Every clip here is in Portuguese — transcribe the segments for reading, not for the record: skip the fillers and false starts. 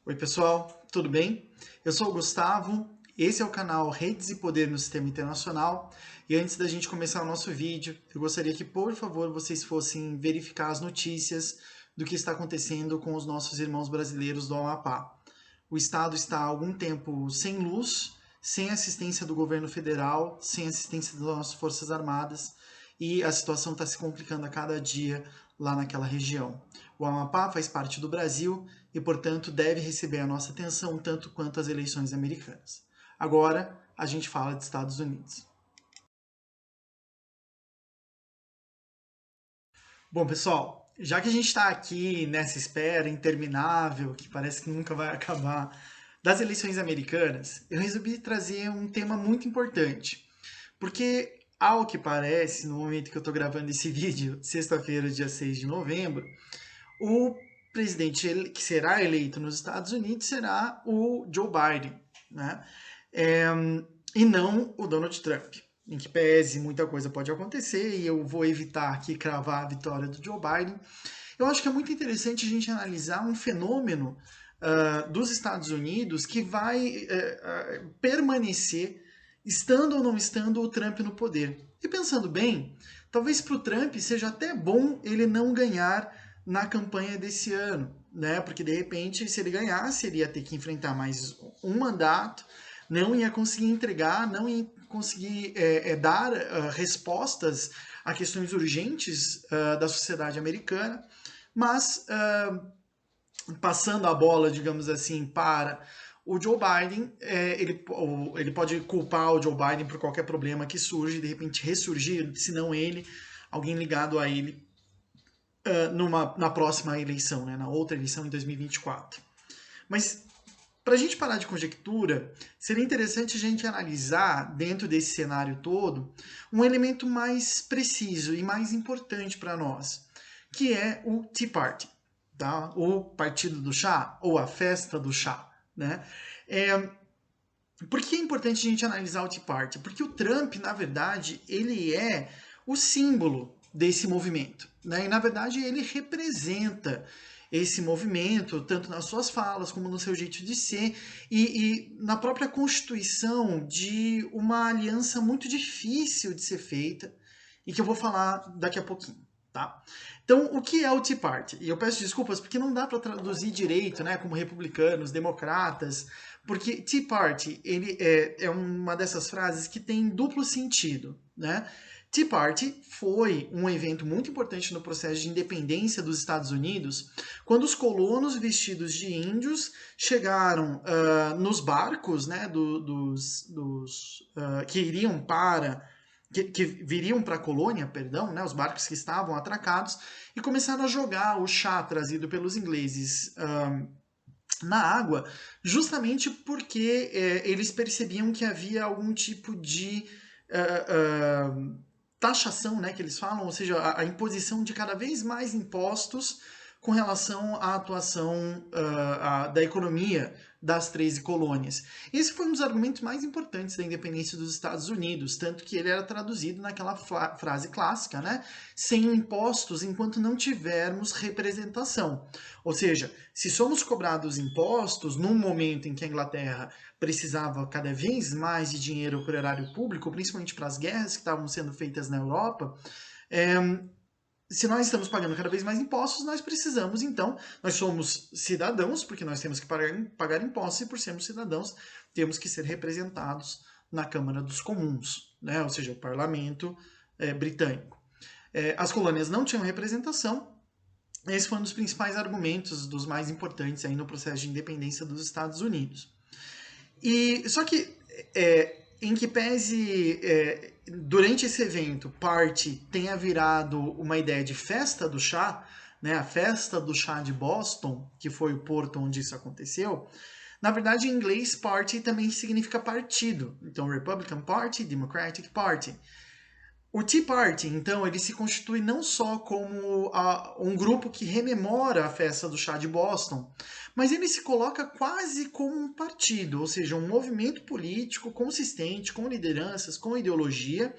Oi pessoal, tudo bem? Eu sou o Gustavo, esse é o canal Redes e Poder no Sistema Internacional e antes da gente começar o nosso vídeo, eu gostaria que por favor vocês fossem verificar as notícias do que está acontecendo com os nossos irmãos brasileiros do Amapá. O estado está há algum tempo sem luz, sem assistência do governo federal, sem assistência das nossas Forças Armadas e a situação está se complicando a cada dia lá naquela região. O Amapá faz parte do Brasil e, portanto, deve receber a nossa atenção tanto quanto as eleições americanas. Agora, a gente fala de Estados Unidos. Bom, pessoal, já que a gente está aqui nessa espera interminável, que parece que nunca vai acabar, das eleições americanas, eu resolvi trazer um tema muito importante. Porque, ao que parece, no momento que eu estou gravando esse vídeo, sexta-feira, dia 6 de novembro, o presidente que será eleito nos Estados Unidos será o Joe Biden, né? É, e não o Donald Trump. Em que pese muita coisa pode acontecer e eu vou evitar aqui cravar a vitória do Joe Biden. Eu acho que é muito interessante a gente analisar um fenômeno dos Estados Unidos que vai permanecer estando ou não estando o Trump no poder. E pensando bem, talvez para o Trump seja até bom ele não ganhar na campanha desse ano, né? Porque de repente, se ele ganhasse, ele ia ter que enfrentar mais um mandato, não ia conseguir entregar, não ia conseguir dar respostas a questões urgentes da sociedade americana, mas passando a bola, digamos assim, para o Joe Biden, ele pode culpar o Joe Biden por qualquer problema que surge, de repente ressurgir, se não ele, alguém ligado a ele na próxima eleição, né, na outra eleição em 2024. Mas para a gente parar de conjectura, seria interessante a gente analisar, dentro desse cenário todo, um elemento mais preciso e mais importante para nós, que é o Tea Party, tá? O Partido do Chá, ou a Festa do Chá. Né? Por que é importante a gente analisar o Tea Party? Porque o Trump, na verdade, ele é o símbolo desse movimento. Né? E, na verdade, ele representa esse movimento, tanto nas suas falas como no seu jeito de ser, e na própria constituição de uma aliança muito difícil de ser feita, e que eu vou falar daqui a pouquinho. Tá? Então, o que é o Tea Party? E eu peço desculpas porque não dá para traduzir direito, né, como republicanos, democratas, porque Tea Party ele é uma dessas frases que tem duplo sentido. Né? Tea Party foi um evento muito importante no processo de independência dos Estados Unidos, quando os colonos vestidos de índios chegaram nos barcos, né, que iriam para que viriam para a colônia, perdão, né, os barcos que estavam atracados, e começaram a jogar o chá trazido pelos ingleses na água, justamente porque eles percebiam que havia algum tipo de taxação, né, que eles falam, ou seja, a imposição de cada vez mais impostos com relação à atuação da economia das 13 colônias. Esse foi um dos argumentos mais importantes da independência dos Estados Unidos, tanto que ele era traduzido naquela frase clássica, né? Sem impostos enquanto não tivermos representação. Ou seja, se somos cobrados impostos num momento em que a Inglaterra precisava cada vez mais de dinheiro para o erário público, principalmente para as guerras que estavam sendo feitas na Europa, se nós estamos pagando cada vez mais impostos, nós precisamos, então, nós somos cidadãos, porque nós temos que pagar impostos, e por sermos cidadãos, temos que ser representados na Câmara dos Comuns, né? Ou seja, o parlamento britânico. As colônias não tinham representação, esse foi um dos principais argumentos, dos mais importantes aí no processo de independência dos Estados Unidos. Só que, em que pese durante esse evento, party tenha virado uma ideia de festa do chá, né, a festa do chá de Boston, que foi o porto onde isso aconteceu, na verdade, em inglês, party também significa partido. Então, Republican Party, Democratic Party. O Tea Party, então, ele se constitui não só como um grupo que rememora a festa do chá de Boston, mas ele se coloca quase como um partido, ou seja, um movimento político consistente, com lideranças, com ideologia,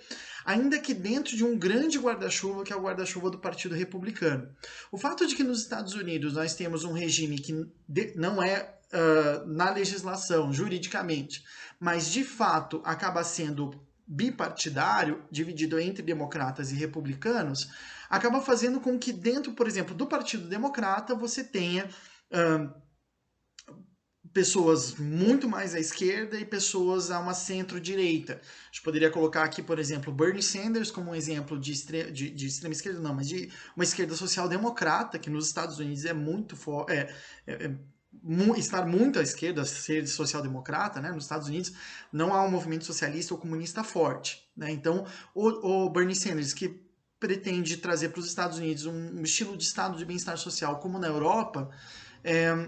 ainda que dentro de um grande guarda-chuva, que é o guarda-chuva do Partido Republicano. O fato de que nos Estados Unidos nós temos um regime que não é na legislação, juridicamente, mas de fato acaba sendo bipartidário, dividido entre democratas e republicanos, acaba fazendo com que dentro, por exemplo, do Partido Democrata você tenha pessoas muito mais à esquerda e pessoas a uma centro-direita. A gente poderia colocar aqui, por exemplo, Bernie Sanders como um exemplo de extrema esquerda, não, mas de uma esquerda social-democrata, que nos Estados Unidos é muito forte, estar muito à esquerda, ser social-democrata, né? Nos Estados Unidos não há um movimento socialista ou comunista forte, né? Então, o Bernie Sanders, que pretende trazer para os Estados Unidos um estilo de estado de bem-estar social como na Europa,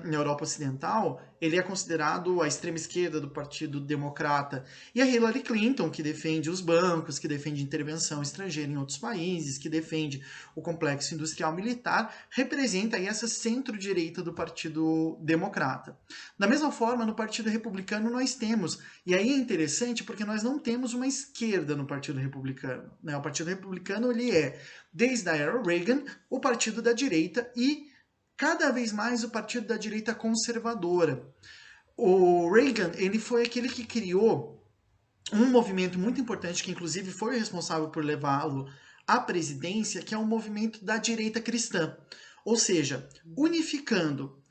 na Europa Ocidental, ele é considerado a extrema esquerda do Partido Democrata. E a Hillary Clinton, que defende os bancos, que defende intervenção estrangeira em outros países, que defende o complexo industrial militar, representa aí essa centro-direita do Partido Democrata. Da mesma forma, no Partido Republicano nós temos, e aí é interessante porque nós não temos uma esquerda no Partido Republicano, né? O Partido Republicano ele é, desde a era Reagan, o partido da direita e cada vez mais o partido da direita conservadora. O Reagan, ele foi aquele que criou um movimento muito importante, que inclusive foi o responsável por levá-lo à presidência, que é o movimento da direita cristã. Ou seja, unificando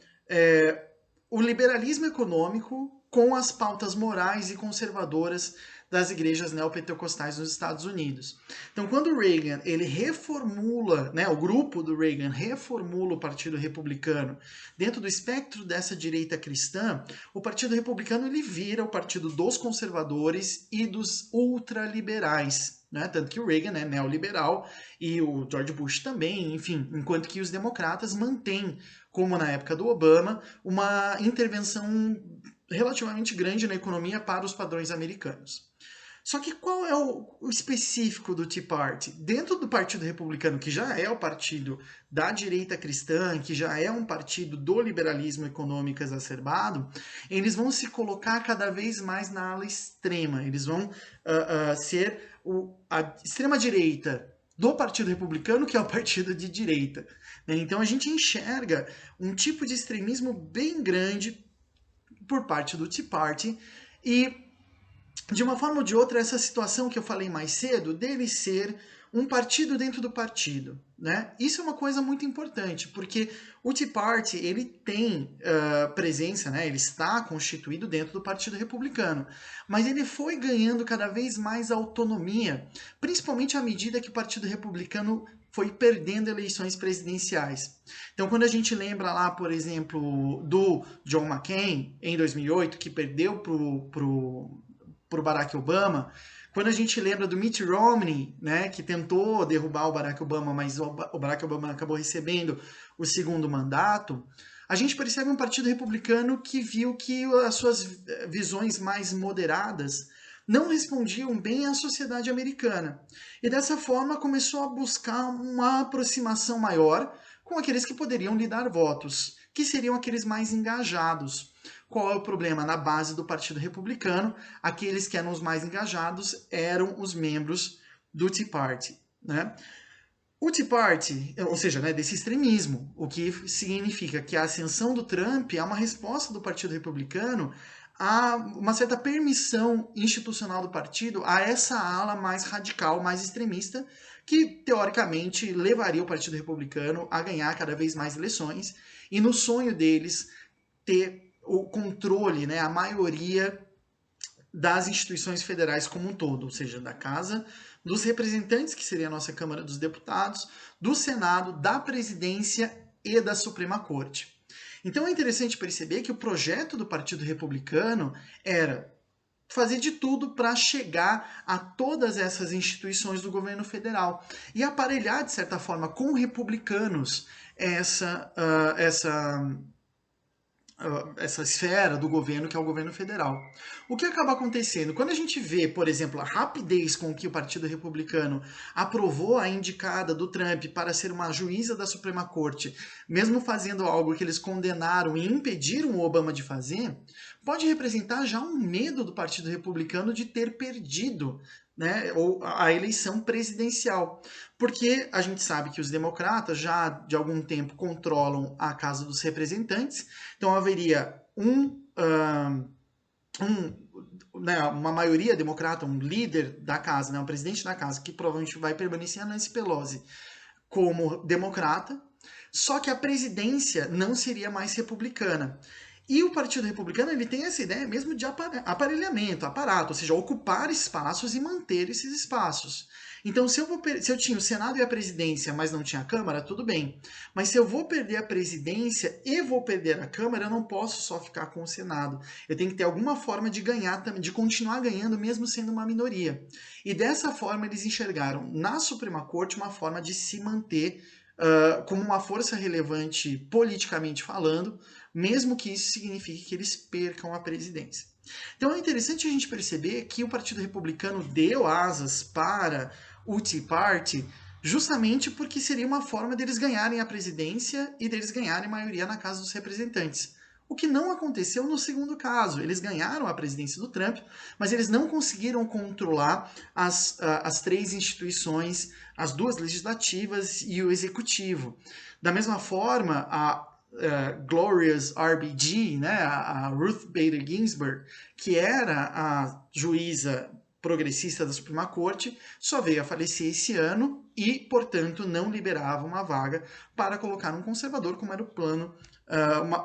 o liberalismo econômico com as pautas morais e conservadoras das igrejas neopentecostais nos Estados Unidos. Então, quando o Reagan ele reformula, né, o grupo do Reagan reformula o Partido Republicano dentro do espectro dessa direita cristã, o Partido Republicano ele vira o partido dos conservadores e dos ultraliberais. Né? Tanto que o Reagan é neoliberal e o George Bush também, enfim, enquanto que os democratas mantêm, como na época do Obama, uma intervenção relativamente grande na economia para os padrões americanos. Só que qual é o específico do Tea Party? Dentro do Partido Republicano, que já é o partido da direita cristã, que já é um partido do liberalismo econômico exacerbado, eles vão se colocar cada vez mais na ala extrema. Eles vão ser a extrema-direita do Partido Republicano, que é o partido de direita. Então a gente enxerga um tipo de extremismo bem grande por parte do Tea Party e de uma forma ou de outra, essa situação que eu falei mais cedo, dele ser um partido dentro do partido, né? Isso é uma coisa muito importante, porque o Tea Party, ele tem presença, né? Ele está constituído dentro do Partido Republicano, mas ele foi ganhando cada vez mais autonomia, principalmente à medida que o Partido Republicano foi perdendo eleições presidenciais. Então, quando a gente lembra lá, por exemplo, do John McCain, em 2008, que perdeu pro Barack Obama, quando a gente lembra do Mitt Romney, né, que tentou derrubar o Barack Obama, mas o Barack Obama acabou recebendo o segundo mandato, a gente percebe um partido republicano que viu que as suas visões mais moderadas não respondiam bem à sociedade americana. E dessa forma começou a buscar uma aproximação maior com aqueles que poderiam lhe dar votos, que seriam aqueles mais engajados. Qual é o problema? Na base do Partido Republicano, aqueles que eram os mais engajados eram os membros do Tea Party. Né? O Tea Party, ou seja, né, desse extremismo, o que significa que a ascensão do Trump é uma resposta do Partido Republicano a uma certa permissão institucional do partido a essa ala mais radical, mais extremista, que teoricamente levaria o Partido Republicano a ganhar cada vez mais eleições e no sonho deles ter o controle, né, a maioria das instituições federais como um todo, ou seja, da Casa dos Representantes, que seria a nossa Câmara dos Deputados, do Senado, da Presidência e da Suprema Corte. Então é interessante perceber que o projeto do Partido Republicano era fazer de tudo para chegar a todas essas instituições do governo federal e aparelhar, de certa forma, com republicanos essa esfera do governo, que é o governo federal. O que acaba acontecendo? Quando a gente vê, por exemplo, a rapidez com que o Partido Republicano aprovou a indicada do Trump para ser uma juíza da Suprema Corte, mesmo fazendo algo que eles condenaram e impediram o Obama de fazer, pode representar já um medo do Partido Republicano de ter perdido, né, ou a eleição presidencial. Porque a gente sabe que os democratas já de algum tempo controlam a Casa dos Representantes, então haveria uma maioria democrata, um líder da casa, né, um presidente da casa, que provavelmente vai permanecer a Nancy Pelosi como democrata, só que a presidência não seria mais republicana. E o Partido Republicano ele tem essa ideia mesmo de aparelhamento, aparato, ou seja, ocupar espaços e manter esses espaços. Então, se eu tinha o Senado e a presidência, mas não tinha a Câmara, tudo bem. Mas se eu vou perder a presidência e vou perder a Câmara, eu não posso só ficar com o Senado. Eu tenho que ter alguma forma de ganhar, de continuar ganhando, mesmo sendo uma minoria. E dessa forma, eles enxergaram na Suprema Corte uma forma de se manter como uma força relevante politicamente falando, mesmo que isso signifique que eles percam a presidência. Então é interessante a gente perceber que o Partido Republicano deu asas para o Tea Party justamente porque seria uma forma deles ganharem a presidência e deles ganharem maioria na Casa dos Representantes. O que não aconteceu no segundo caso. Eles ganharam a presidência do Trump, mas eles não conseguiram controlar as três instituições, as duas legislativas e o executivo. Da mesma forma, a Glorious RBG, né, a Ruth Bader Ginsburg, que era a juíza progressista da Suprema Corte, só veio a falecer esse ano e, portanto, não liberava uma vaga para colocar um conservador, como era o plano,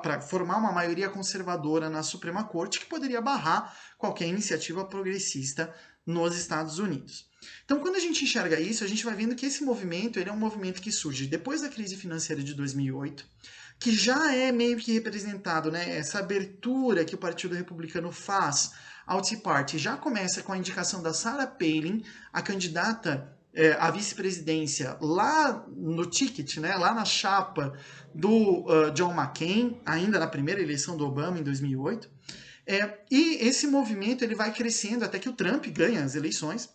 para formar uma maioria conservadora na Suprema Corte, que poderia barrar qualquer iniciativa progressista nos Estados Unidos. Então, quando a gente enxerga isso, a gente vai vendo que esse movimento ele é um movimento que surge depois da crise financeira de 2008, que já é meio que representado, né? Essa abertura que o Partido Republicano faz ao Tea Party já começa com a indicação da Sarah Palin, a candidata à vice-presidência lá no ticket, né? Lá na chapa do John McCain, ainda na primeira eleição do Obama em 2008. E esse movimento ele vai crescendo até que o Trump ganha as eleições,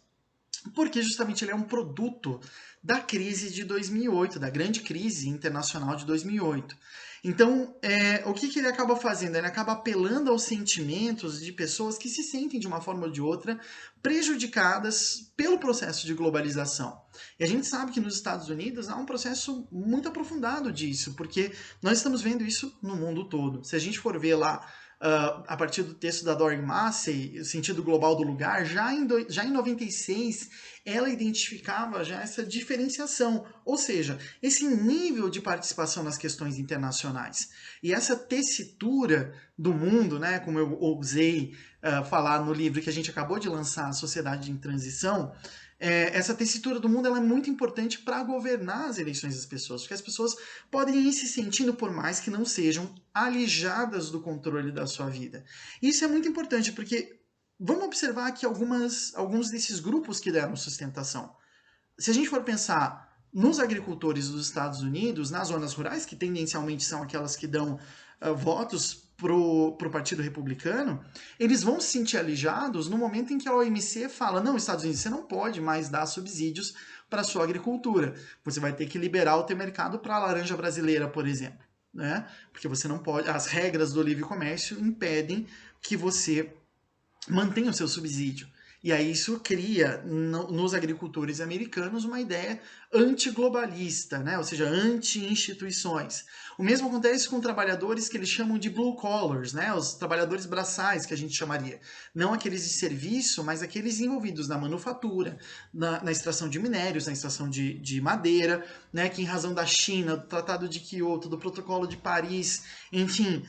porque justamente ele é um produto da crise de 2008, da grande crise internacional de 2008. Então, o que ele acaba fazendo? Ele acaba apelando aos sentimentos de pessoas que se sentem, de uma forma ou de outra, prejudicadas pelo processo de globalização. E a gente sabe que nos Estados Unidos há um processo muito aprofundado disso, porque nós estamos vendo isso no mundo todo. Se a gente for ver lá, a partir do texto da Doreen Massey, o sentido global do lugar, já em 96, ela identificava já essa diferenciação, ou seja, esse nível de participação nas questões internacionais. E essa tessitura do mundo, né, como eu ousei falar no livro que a gente acabou de lançar, A Sociedade em Transição, essa tessitura do mundo ela é muito importante para governar as eleições das pessoas, porque as pessoas podem ir se sentindo, por mais que não sejam, alijadas do controle da sua vida. Isso é muito importante, porque vamos observar aqui alguns desses grupos que deram sustentação. Se a gente for pensar nos agricultores dos Estados Unidos, nas zonas rurais, que tendencialmente são aquelas que dão votos para o Partido Republicano, eles vão se sentir alijados no momento em que a OMC fala: não, Estados Unidos, você não pode mais dar subsídios para a sua agricultura. Você vai ter que liberar o teu mercado para a laranja brasileira, por exemplo. Né? Porque você não pode. As regras do livre comércio impedem que você mantenha o seu subsídio. E aí isso cria nos agricultores americanos uma ideia antiglobalista, né? Ou seja, anti-instituições. O mesmo acontece com trabalhadores que eles chamam de blue collars, né? Os trabalhadores braçais, que a gente chamaria. Não aqueles de serviço, mas aqueles envolvidos na manufatura, na extração de minérios, na extração de madeira, né? Que em razão da China, do Tratado de Kyoto, do Protocolo de Paris, enfim,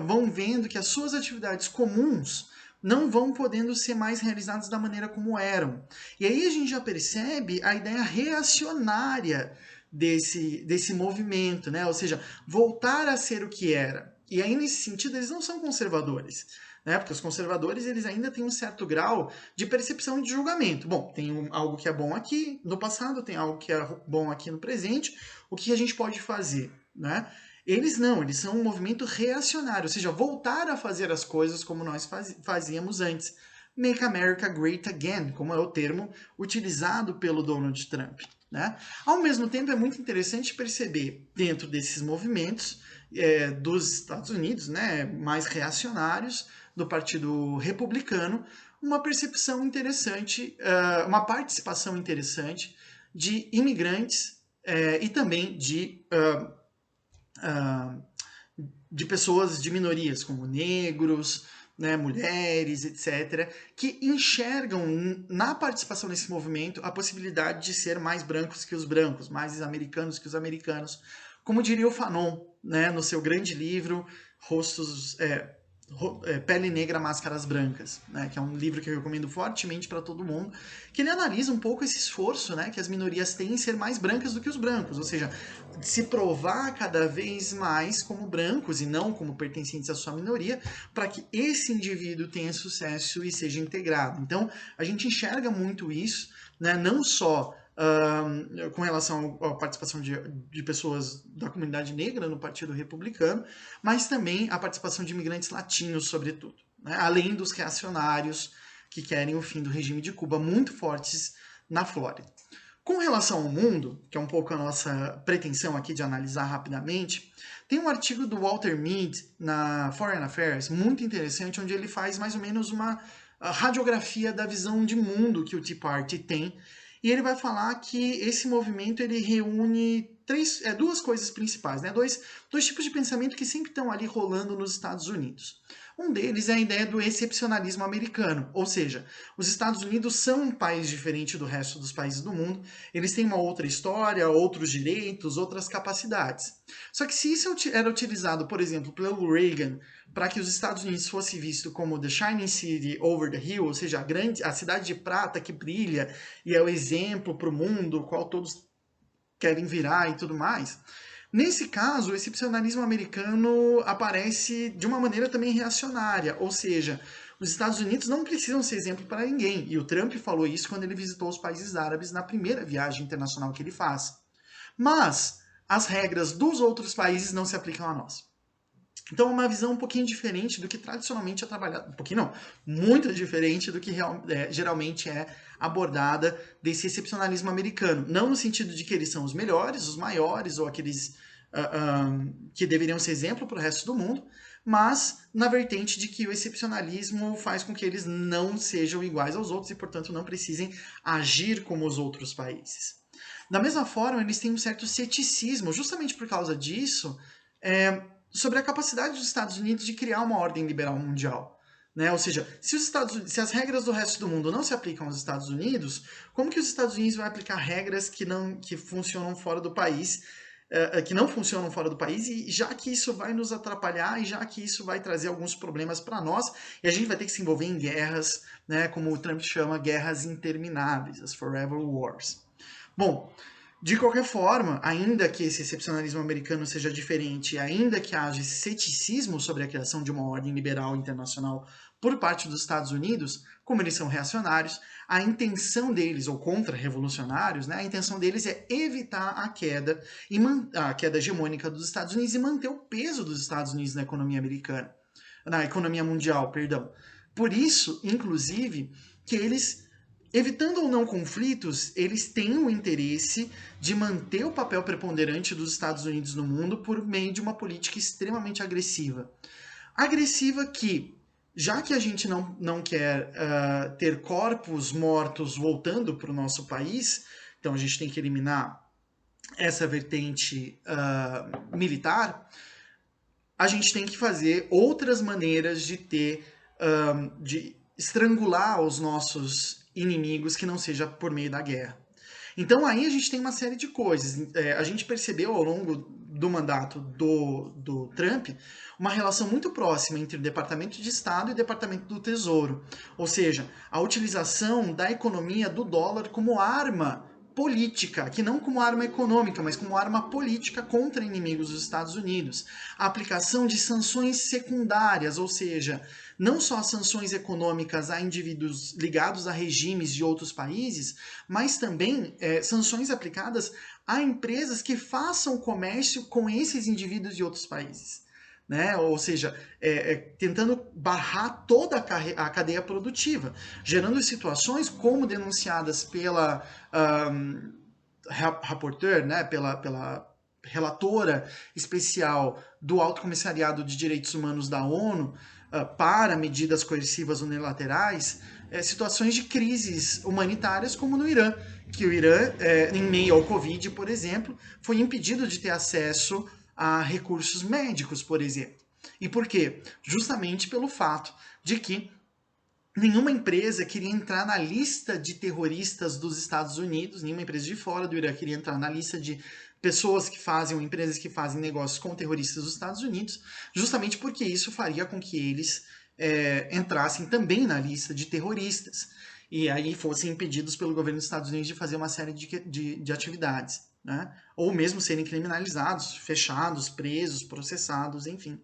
vão vendo que as suas atividades comuns não vão podendo ser mais realizados da maneira como eram. E aí a gente já percebe a ideia reacionária desse movimento, né? Ou seja, voltar a ser o que era. E aí, nesse sentido, eles não são conservadores. Né? Porque os conservadores eles ainda têm um certo grau de percepção e de julgamento. Bom, tem algo que é bom aqui no passado, tem algo que é bom aqui no presente. O que a gente pode fazer? Né? Eles não, eles são um movimento reacionário, ou seja, voltar a fazer as coisas como nós fazíamos antes. Make America Great Again, como é o termo utilizado pelo Donald Trump. Né? Ao mesmo tempo, é muito interessante perceber, dentro desses movimentos dos Estados Unidos, né, mais reacionários, do Partido Republicano, uma percepção interessante, uma participação interessante de imigrantes e também de pessoas de minorias, como negros, né, mulheres, etc., que enxergam na participação nesse movimento a possibilidade de ser mais brancos que os brancos, mais americanos que os americanos, como diria o Fanon, né, no seu grande livro Rostos, Pele Negra, Máscaras Brancas, né, que é um livro que eu recomendo fortemente para todo mundo, que ele analisa um pouco esse esforço, né, que as minorias têm em ser mais brancas do que os brancos, ou seja, se provar cada vez mais como brancos e não como pertencentes à sua minoria, para que esse indivíduo tenha sucesso e seja integrado. Então, a gente enxerga muito isso, né, não só com relação à participação de pessoas da comunidade negra no Partido Republicano, mas também a participação de imigrantes latinos, sobretudo, né? Além dos reacionários que querem o fim do regime de Cuba, muito fortes na Flórida. Com relação ao mundo, que é um pouco a nossa pretensão aqui de analisar rapidamente, tem um artigo do Walter Mead na Foreign Affairs, muito interessante, onde ele faz mais ou menos uma radiografia da visão de mundo que o Tea Party tem, e ele vai falar que esse movimento ele reúne duas coisas principais, né? Dois tipos de pensamento que sempre estão ali rolando nos Estados Unidos. Um deles é a ideia do excepcionalismo americano, ou seja, os Estados Unidos são um país diferente do resto dos países do mundo, eles têm uma outra história, outros direitos, outras capacidades. Só que se isso era utilizado, por exemplo, pelo Reagan, para que os Estados Unidos fosse visto como the shining city over the hill, ou seja, a cidade de prata que brilha e é o exemplo para o mundo, o qual todos querem virar e tudo mais. Nesse caso, o excepcionalismo americano aparece de uma maneira também reacionária, ou seja, os Estados Unidos não precisam ser exemplo para ninguém, e o Trump falou isso quando ele visitou os países árabes na primeira viagem internacional que ele faz. Mas as regras dos outros países não se aplicam a nós. Então, é uma visão um pouquinho diferente do que tradicionalmente é trabalhado. Um pouquinho não, muito diferente do que geralmente é abordada desse excepcionalismo americano. Não no sentido de que eles são os melhores, os maiores, ou aqueles que deveriam ser exemplo para o resto do mundo, mas na vertente de que o excepcionalismo faz com que eles não sejam iguais aos outros e, portanto, não precisem agir como os outros países. Da mesma forma, eles têm um certo ceticismo, justamente por causa disso, sobre a capacidade dos Estados Unidos de criar uma ordem liberal mundial. Né? Ou seja, se as regras do resto do mundo não se aplicam aos Estados Unidos, como que os Estados Unidos vão aplicar regras que funcionam fora do país, que não funcionam fora do país, e já que isso vai nos atrapalhar e já que isso vai trazer alguns problemas para nós, e a gente vai ter que se envolver em guerras, né, como o Trump chama, guerras intermináveis, as Forever Wars. Bom, de qualquer forma, ainda que esse excepcionalismo americano seja diferente, ainda que haja esse ceticismo sobre a criação de uma ordem liberal internacional por parte dos Estados Unidos, como eles são reacionários, a intenção deles, ou contra-revolucionários, né, a intenção deles é evitar a queda hegemônica dos Estados Unidos e manter o peso dos Estados Unidos na economia americana, na economia mundial, perdão. Por isso, inclusive, que eles, evitando ou não conflitos, eles têm o interesse de manter o papel preponderante dos Estados Unidos no mundo por meio de uma política extremamente agressiva. Agressiva que, já que a gente não quer ter corpos mortos voltando para o nosso país, então a gente tem que eliminar essa vertente militar, a gente tem que fazer outras maneiras de de estrangular os nossos inimigos que não seja por meio da guerra. Então aí a gente tem uma série de coisas. A gente percebeu ao longo do mandato do Trump uma relação muito próxima entre o Departamento de Estado e o Departamento do Tesouro. Ou seja, a utilização da economia do dólar como arma política, que não como arma econômica, mas como arma política contra inimigos dos Estados Unidos. A aplicação de sanções secundárias, ou seja, não só sanções econômicas a indivíduos ligados a regimes de outros países, mas também sanções aplicadas a empresas que façam comércio com esses indivíduos de outros países. Né? Ou seja, tentando barrar toda a cadeia produtiva, gerando situações como denunciadas pela rapporteur, né? pela relatora especial do Alto Comissariado de Direitos Humanos da ONU, para medidas coercivas unilaterais, situações de crises humanitárias, como no Irã, que o Irã, em meio ao Covid, por exemplo, foi impedido de ter acesso a recursos médicos, por exemplo. E por quê? Justamente pelo fato de que nenhuma empresa queria entrar na lista de terroristas dos Estados Unidos, nenhuma empresa de fora do Irã queria entrar na lista de pessoas que fazem, ou empresas que fazem negócios com terroristas dos Estados Unidos, justamente porque isso faria com que eles entrassem também na lista de terroristas e aí fossem impedidos pelo governo dos Estados Unidos de fazer uma série de atividades, né? Ou mesmo serem criminalizados, fechados, presos, processados, enfim.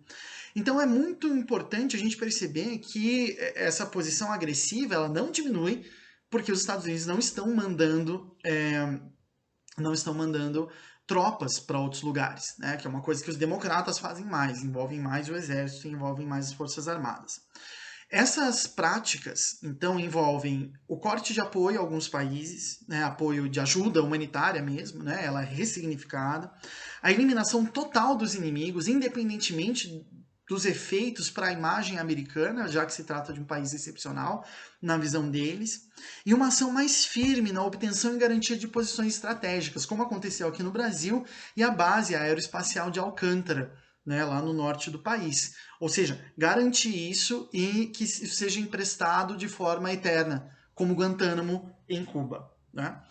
Então é muito importante a gente perceber que essa posição agressiva ela não diminui porque os Estados Unidos não estão mandando tropas para outros lugares, né? Que é uma coisa que os democratas fazem mais, envolvem mais o exército, envolvem mais as forças armadas. Essas práticas, então, envolvem o corte de apoio a alguns países, né, apoio de ajuda humanitária mesmo, né, ela é ressignificada, a eliminação total dos inimigos, independentemente dos efeitos para a imagem americana, já que se trata de um país excepcional na visão deles, e uma ação mais firme na obtenção e garantia de posições estratégicas, como aconteceu aqui no Brasil e a base aeroespacial de Alcântara, né, lá no norte do país. Ou seja, garantir isso e que isso seja emprestado de forma eterna, como Guantánamo em Cuba. Né?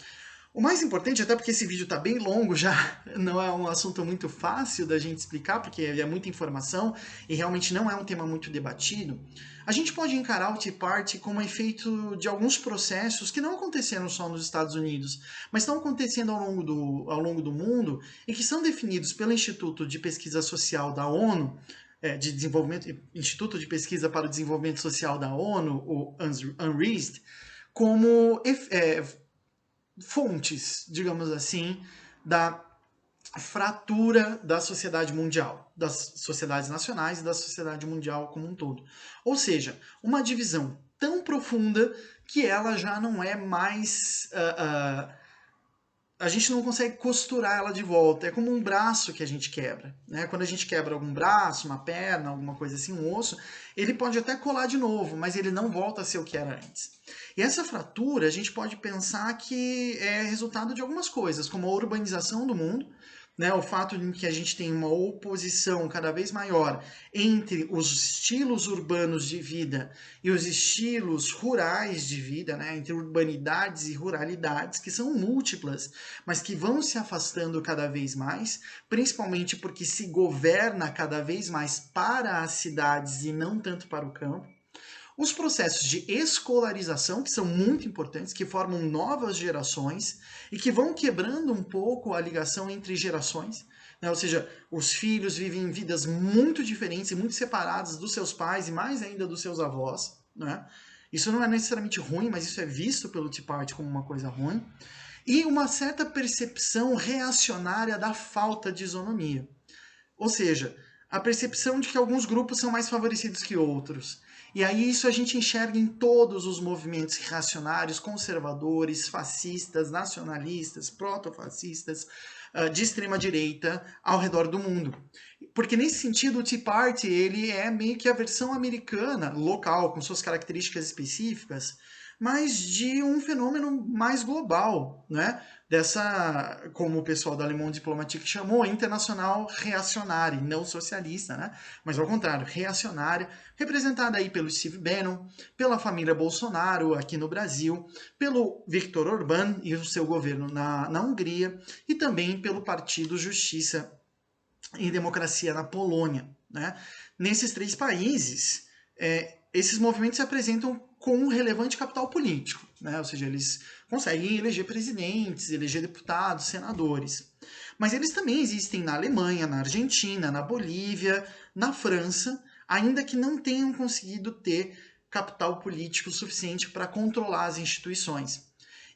O mais importante, até porque esse vídeo está bem longo já, não é um assunto muito fácil da gente explicar, porque é muita informação e realmente não é um tema muito debatido, a gente pode encarar o Tea Party como efeito de alguns processos que não aconteceram só nos Estados Unidos, mas estão acontecendo ao longo do mundo e que são definidos pelo Instituto de Pesquisa Social da ONU, de desenvolvimento, Instituto de Pesquisa para o Desenvolvimento Social da ONU, o UNRISD, como fontes, digamos assim, da fratura da sociedade mundial, das sociedades nacionais e da sociedade mundial como um todo. Ou seja, uma divisão tão profunda que ela já não é mais a gente não consegue costurar ela de volta. É como um braço que a gente quebra. Né? Quando a gente quebra algum braço, uma perna, alguma coisa assim, um osso, ele pode até colar de novo, mas ele não volta a ser o que era antes. E essa fratura, a gente pode pensar que é resultado de algumas coisas, como a urbanização do mundo, né, o fato de que a gente tem uma oposição cada vez maior entre os estilos urbanos de vida e os estilos rurais de vida, né, entre urbanidades e ruralidades, que são múltiplas, mas que vão se afastando cada vez mais, principalmente porque se governa cada vez mais para as cidades e não tanto para o campo. Os processos de escolarização, que são muito importantes, que formam novas gerações e que vão quebrando um pouco a ligação entre gerações, né? Ou seja, os filhos vivem vidas muito diferentes e muito separadas dos seus pais e mais ainda dos seus avós. Né? Isso não é necessariamente ruim, mas isso é visto pelo Tea Party como uma coisa ruim. E uma certa percepção reacionária da falta de isonomia. Ou seja, a percepção de que alguns grupos são mais favorecidos que outros. E aí isso a gente enxerga em todos os movimentos reacionários, conservadores, fascistas, nacionalistas, protofascistas, de extrema direita ao redor do mundo. Porque nesse sentido o Tea Party ele é meio que a versão americana, local, com suas características específicas, mas de um fenômeno mais global, né? Dessa, como o pessoal da Le Monde Diplomatique chamou, internacional reacionária, não socialista, né? Mas ao contrário, reacionária, representada aí pelo Steve Bannon, pela família Bolsonaro aqui no Brasil, pelo Viktor Orbán e o seu governo na Hungria, e também pelo Partido Justiça e Democracia na Polônia. Né? Nesses três países, esses movimentos se apresentam com um relevante capital político, né? Ou seja, eles conseguem eleger presidentes, eleger deputados, senadores. Mas eles também existem na Alemanha, na Argentina, na Bolívia, na França, ainda que não tenham conseguido ter capital político suficiente para controlar as instituições.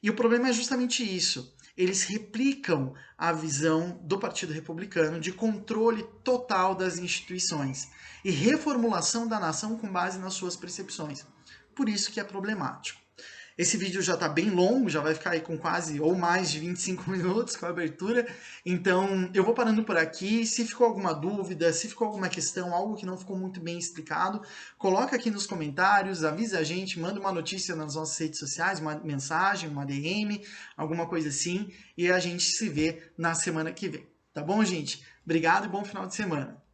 E o problema é justamente isso. Eles replicam a visão do Partido Republicano de controle total das instituições e reformulação da nação com base nas suas percepções. Por isso que é problemático. Esse vídeo já está bem longo, já vai ficar aí com quase ou mais de 25 minutos com a abertura. Então, eu vou parando por aqui. Se ficou alguma dúvida, se ficou alguma questão, algo que não ficou muito bem explicado, coloca aqui nos comentários, avisa a gente, manda uma notícia nas nossas redes sociais, uma mensagem, uma DM, alguma coisa assim, e a gente se vê na semana que vem. Tá bom, gente? Obrigado e bom final de semana.